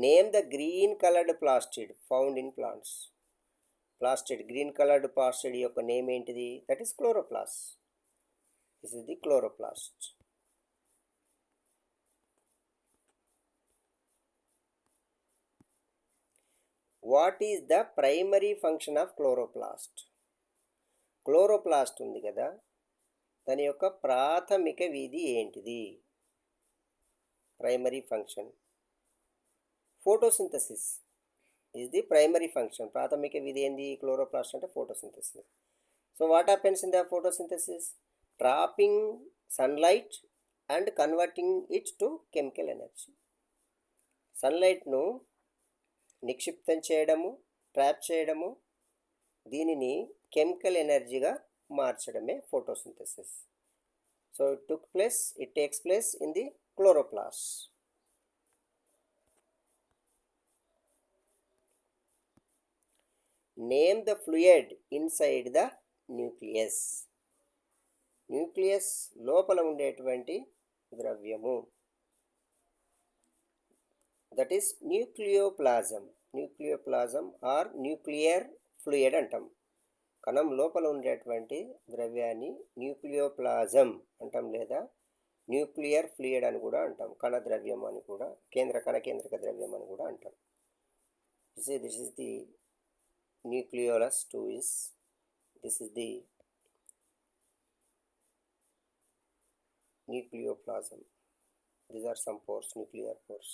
Name the green colored plastid found in plants. Plastid, green colored plastid యొక్క name ఏంటిది? That is chloroplast. This is the chloroplast. What is the primary function of chloroplast? Chloroplast ఉంది కదా, దాని యొక్క ప్రాథమిక విధి ఏంటిది? Primary function photosynthesis is the primary function. ప్రాథమిక విధి ఏంది క్లోరోప్లాస్ట్ అంటే? Photosynthesis. So what happens in the photosynthesis? Trapping sunlight and converting it to chemical energy. సన్లైట్ను నిక్షిప్తం చేయడము, ట్రాప్ చేయడము, దీనిని కెమికల్ ఎనర్జీగా మార్చడమే photosynthesis. So it takes place in the chloroplast. Name the fluid inside the nucleus. Nucleus లోపల ఉండేటువంటి ద్రవ్యము, that is nucleoplasm. Nucleoplasm or nuclear fluid అంటాం. కణం లోపల ఉండేటువంటి ద్రవ్యాన్ని న్యూక్లియోప్లాజం అంటాం, లేదా న్యూక్లియర్ ఫ్లూయిడ్ అని కూడా అంటాం. కణ ద్రవ్యం అని కూడా, కణకేంద్రక ద్రవ్యం అని కూడా అంటాం. This is the nucleolus 2 is, this is the nucleoplasm. These are some pores, nuclear pores.